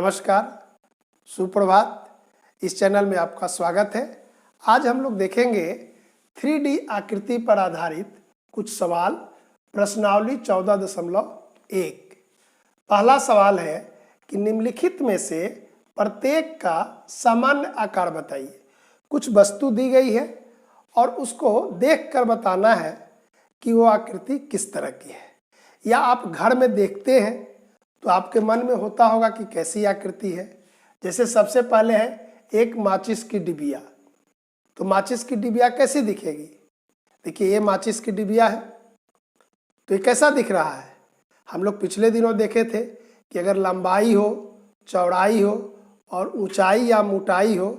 नमस्कार, सुप्रभात। इस चैनल में आपका स्वागत है। आज हम लोग देखेंगे 3D आकृति पर आधारित कुछ सवाल, प्रश्नावली 14.1। पहला सवाल है कि निम्नलिखित में से प्रत्येक का सामान्य आकार बताइए। कुछ वस्तु दी गई है और उसको देखकर बताना है कि वो आकृति किस तरह की है। या आप घर में देखते हैं तो आपके मन में होता होगा कि कैसी आकृति है। जैसे सबसे पहले है एक माचिस की डिबिया। तो माचिस की डिबिया कैसी दिखेगी? देखिए, ये माचिस की डिबिया है तो ये कैसा दिख रहा है? हम लोग पिछले दिनों देखे थे कि अगर लंबाई हो, चौड़ाई हो और ऊंचाई या मोटाई हो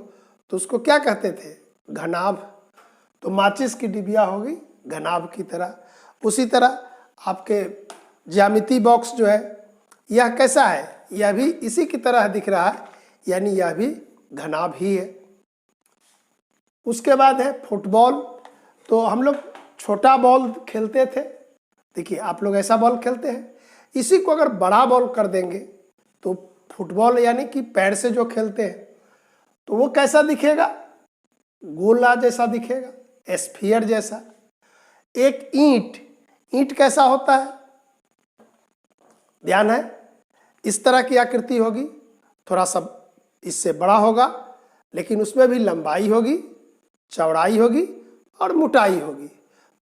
तो उसको क्या कहते थे? घनाभ। तो माचिस की डिबिया होगी घनाभ की तरह। उसी तरह आपके ज्यामिति बॉक्स जो है यह कैसा है? यह भी इसी की तरह दिख रहा है, यानी यह भी घनाभ ही है। उसके बाद है फुटबॉल। तो हम लोग छोटा बॉल खेलते थे। देखिए, आप लोग ऐसा बॉल खेलते हैं। इसी को अगर बड़ा बॉल कर देंगे तो फुटबॉल यानी कि पैर से जो खेलते हैं तो वो कैसा दिखेगा? गोला जैसा दिखेगा, स्फीयर जैसा। एक ईंट कैसा होता है? ध्यान है, इस तरह की आकृति होगी। थोड़ा सा इससे बड़ा होगा लेकिन उसमें भी लंबाई होगी, चौड़ाई होगी और मोटाई होगी।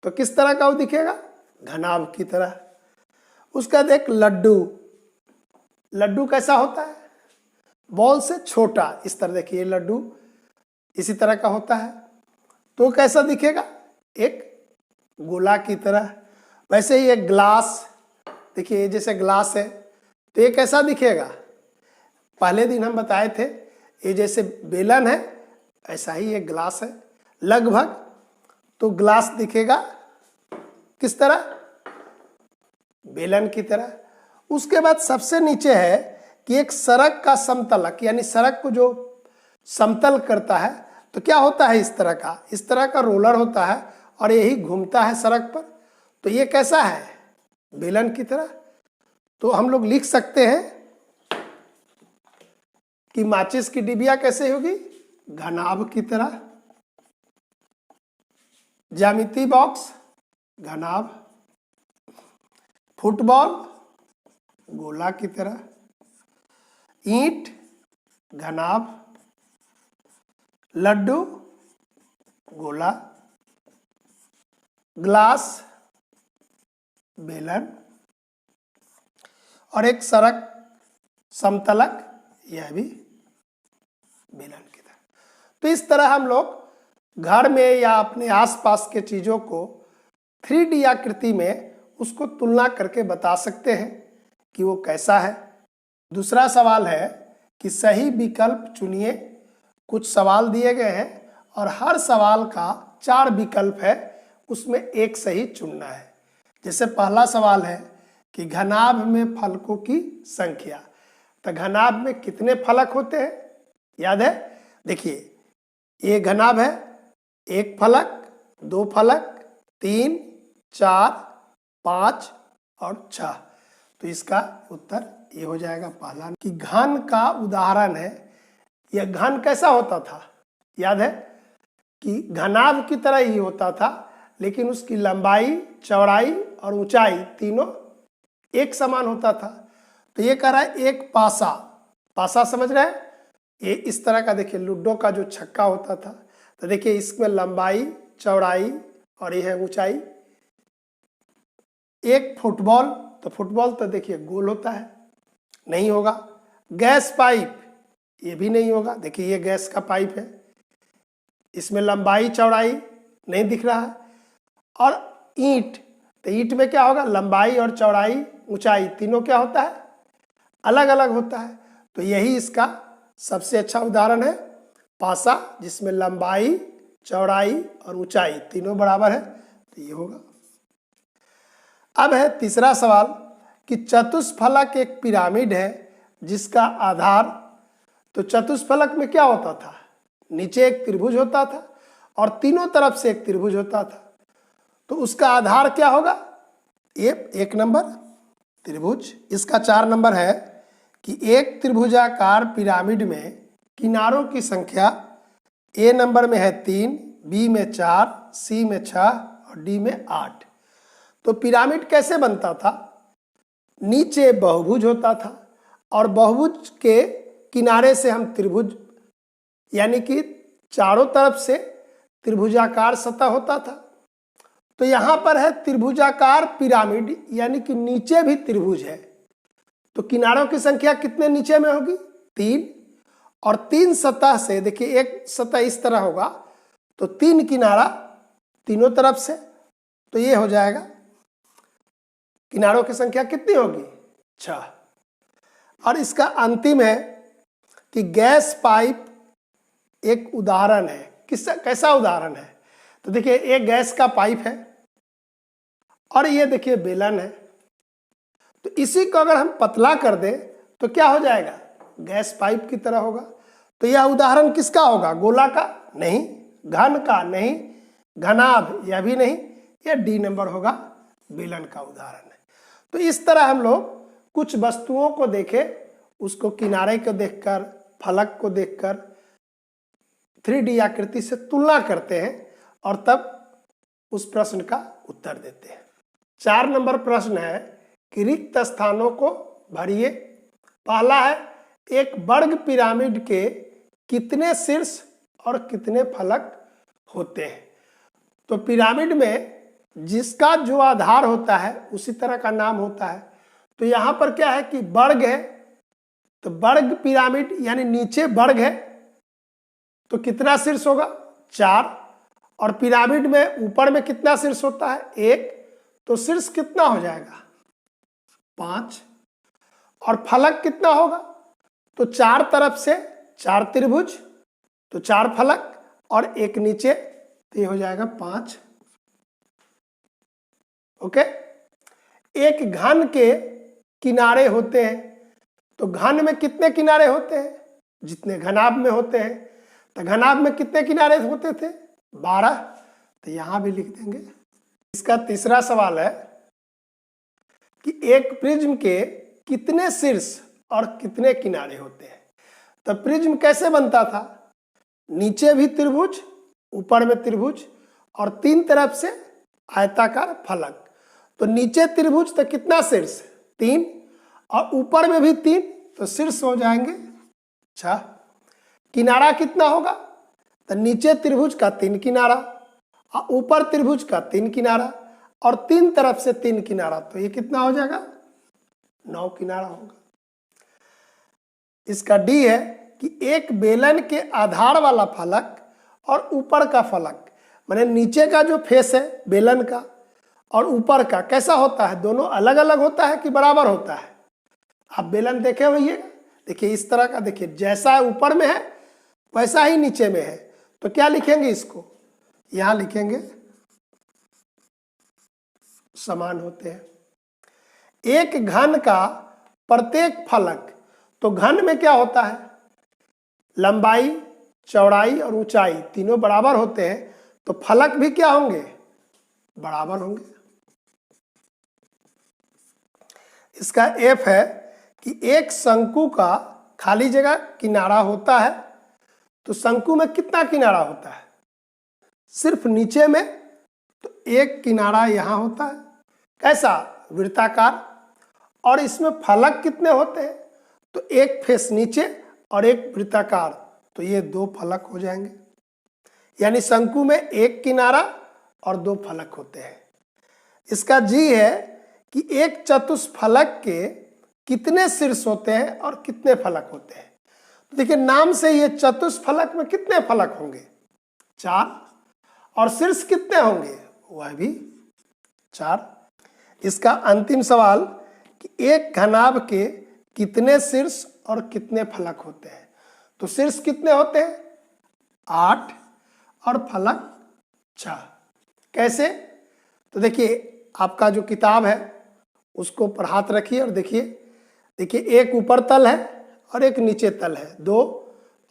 तो किस तरह का वो दिखेगा? घनाभ की तरह। उसका देख लड्डू कैसा होता है? बॉल से छोटा। इस तरह देखिए, लड्डू इसी तरह का होता है तो कैसा दिखेगा? एक गोला की तरह। वैसे ही एक ग्लास, देखिए ये जैसे ग्लास है तो ये कैसा दिखेगा? पहले दिन हम बताए थे ये जैसे बेलन है ऐसा ही एक ग्लास है लगभग। तो ग्लास दिखेगा किस तरह? बेलन की तरह। उसके बाद सबसे नीचे है कि एक सड़क का समतलक, यानी सड़क को जो समतल करता है तो क्या होता है? इस तरह का रोलर होता है और यही घूमता है सड़क पर। तो ये कैसा है? बेलन की तरह। तो हम लोग लिख सकते हैं कि माचिस की डिबिया कैसे होगी? घनाभ की तरह। ज्यामिति बॉक्स घनाभ। फुटबॉल गोला की तरह। ईंट घनाभ। लड्डू गोला। ग्लास बेलन। और एक सड़क समतलक, यह भी बेलन की तरह। तो इस तरह हम लोग घर में या अपने आसपास के चीज़ों को 3D आकृति में उसको तुलना करके बता सकते हैं कि वो कैसा है। दूसरा सवाल है कि सही विकल्प चुनिए। कुछ सवाल दिए गए हैं और हर सवाल का 4 विकल्प है, उसमें एक सही चुनना है। जैसे पहला सवाल है कि घनाभ में फलकों की संख्या। तो घनाभ में कितने फलक होते हैं? याद है? देखिए, ये घनाभ है, 1 फलक, 2 फलक, 3, 4, 5 और 6। तो इसका उत्तर ये हो जाएगा पहला। कि घन का उदाहरण है। यह घन कैसा होता था? याद है कि घनाभ की तरह ही होता था लेकिन उसकी लंबाई, चौड़ाई और ऊंचाई तीनों एक समान होता था। तो ये कह रहा है एक पासा समझ रहे हैं? ये इस तरह का, देखिए लूडो का जो छक्का होता था तो देखिए इसमें लंबाई, चौड़ाई और ये है ऊंचाई। एक फुटबॉल, तो फुटबॉल तो देखिए गोल होता है, नहीं होगा। गैस पाइप, ये भी नहीं होगा। देखिए ये गैस का पाइप है, इसमें लंबाई चौड़ाई नहीं दिख रहा है। और ईंट, तो ईंट में क्या होगा? लंबाई और चौड़ाई, ऊंचाई तीनों क्या होता है? अलग अलग होता है। तो यही इसका सबसे अच्छा उदाहरण है, पासा, जिसमें लंबाई, चौड़ाई और ऊंचाई तीनों बराबर है। तो ये होगा। अब है तीसरा सवाल कि चतुष्फलक एक पिरामिड है जिसका आधार। तो चतुष्फलक में क्या होता था? नीचे एक त्रिभुज होता था और तीनों तरफ से एक त्रिभुज होता था। तो उसका आधार क्या होगा? ये 1 नंबर त्रिभुज। इसका 4 नंबर है कि एक त्रिभुजाकार पिरामिड में किनारों की संख्या ए नंबर में है 3, बी में 4, सी में 6 और डी में 8। तो पिरामिड कैसे बनता था? नीचे बहुभुज होता था और बहुभुज के किनारे से हम त्रिभुज, यानी कि चारों तरफ से त्रिभुजाकार सतह होता था। तो यहां पर है त्रिभुजाकार पिरामिड, यानी कि नीचे भी त्रिभुज है। तो किनारों की संख्या कितने नीचे में होगी? 3। और 3 सतह से, देखिए एक सतह इस तरह होगा तो 3 किनारा तीनों तरफ से, तो ये हो जाएगा किनारों की संख्या कितनी होगी? 6। और इसका अंतिम है कि गैस पाइप एक उदाहरण है। कैसा उदाहरण है? तो देखिए एक गैस का पाइप है और ये देखिए बेलन है। तो इसी को अगर हम पतला कर दें तो क्या हो जाएगा? गैस पाइप की तरह होगा। तो यह उदाहरण किसका होगा? गोला का? नहीं। घन का? नहीं। घनाभ? यह भी नहीं। यह डी नंबर होगा, बेलन का उदाहरण है। तो इस तरह हम लोग कुछ वस्तुओं को देखें, उसको किनारे को देखकर, फलक को देखकर 3D आकृति से तुलना करते हैं और तब उस प्रश्न का उत्तर देते हैं। 4 नंबर प्रश्न है कि रिक्त स्थानों को भरिए। पहला है, एक वर्ग पिरामिड के कितने शीर्ष और कितने फलक होते हैं? तो पिरामिड में जिसका जो आधार होता है उसी तरह का नाम होता है। तो यहां पर क्या है कि वर्ग है, तो वर्ग पिरामिड यानी नीचे वर्ग है तो कितना शीर्ष होगा? 4। और पिरामिड में ऊपर में कितना शीर्ष होता है? 1। तो शीर्ष कितना हो जाएगा? 5। और फलक कितना होगा? तो 4 तरफ से 4 त्रिभुज, तो 4 फलक और 1 नीचे, तो ये हो जाएगा 5। ओके। एक घन के किनारे होते हैं, तो घन में कितने किनारे होते हैं? जितने घनाभ में होते हैं। तो घनाभ में कितने किनारे होते थे? 12। तो यहां भी लिख देंगे। इसका तीसरा सवाल है कि एक प्रिज्म के कितने शीर्ष और कितने किनारे होते हैं? तो प्रिज्म कैसे बनता था? नीचे भी त्रिभुज, ऊपर में त्रिभुज और 3 तरफ से आयताकार फलक। तो नीचे त्रिभुज तो कितना शीर्ष? 3। और ऊपर में भी 3, तो शीर्ष हो जाएंगे 6। किनारा कितना होगा? तो नीचे त्रिभुज का 3 किनारा और ऊपर त्रिभुज का 3 किनारा और 3 तरफ से 3 किनारा, तो ये कितना हो जाएगा? 9 किनारा होगा। इसका डी है कि एक बेलन के आधार वाला फलक और ऊपर का फलक, माने नीचे का जो फेस है बेलन का और ऊपर का कैसा होता है? दोनों अलग अलग होता है कि बराबर होता है? आप बेलन देखे होइएगा, देखिए इस तरह का, देखिए जैसा ऊपर में है वैसा ही नीचे में है। तो क्या लिखेंगे इसको? यहां लिखेंगे समान होते हैं। एक घन का प्रत्येक फलक, तो घन में क्या होता है? लंबाई, चौड़ाई और ऊंचाई तीनों बराबर होते हैं, तो फलक भी क्या होंगे? बराबर होंगे। इसका एफ है कि एक शंकु का खाली जगह किनारा होता है, तो शंकु में कितना किनारा होता है? सिर्फ नीचे में तो एक किनारा यहां होता है, कैसा? वृत्ताकार। और इसमें फलक कितने होते हैं? तो एक फेस नीचे और एक वृत्ताकार, तो ये 2 फलक हो जाएंगे। यानी शंकु में एक किनारा और 2 फलक होते हैं। इसका जी है कि एक चतुष्फलक के कितने शीर्ष होते हैं और कितने फलक होते हैं? तो देखिए नाम से ये चतुष्फलक में कितने फलक होंगे? 4। और शीर्ष कितने होंगे? वह भी 4। इसका अंतिम सवाल कि एक घनाभ के कितने शीर्ष और कितने फलक होते हैं? तो शीर्ष कितने होते हैं? 8 और फलक 6। कैसे? तो देखिए आपका जो किताब है उसको पर हाथ रखिए और देखिए एक ऊपर तल है और एक नीचे तल है, 2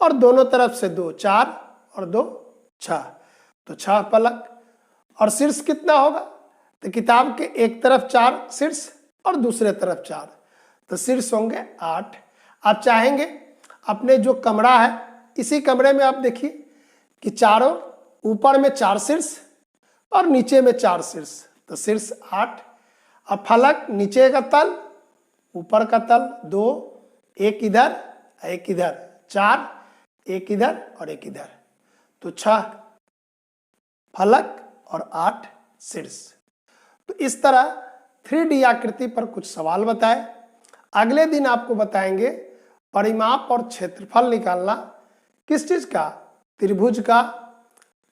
और दोनों तरफ से 2, 4 और 2 6, तो 6 फलक। और शीर्ष कितना होगा? तो किताब के एक तरफ 4 शीर्ष और दूसरे तरफ 4, तो शीर्ष होंगे 8। आप चाहेंगे अपने जो कमरा है इसी कमरे में आप देखिए कि चारों ऊपर में 4 शीर्ष और नीचे में 4 शीर्ष, तो शीर्ष 8। अब फलक नीचे का तल ऊपर का तल 2, एक इधर एक इधर, 4, एक इधर और एक इधर, तो 6 फलक और 8 शीर्ष। तो इस तरह 3D आकृति पर कुछ सवाल बताए। अगले दिन आपको बताएंगे परिमाप और क्षेत्रफल निकालना, किस चीज का, त्रिभुज का,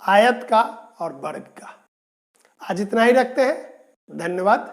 आयत का और वर्ग का। आज इतना ही रखते हैं, धन्यवाद।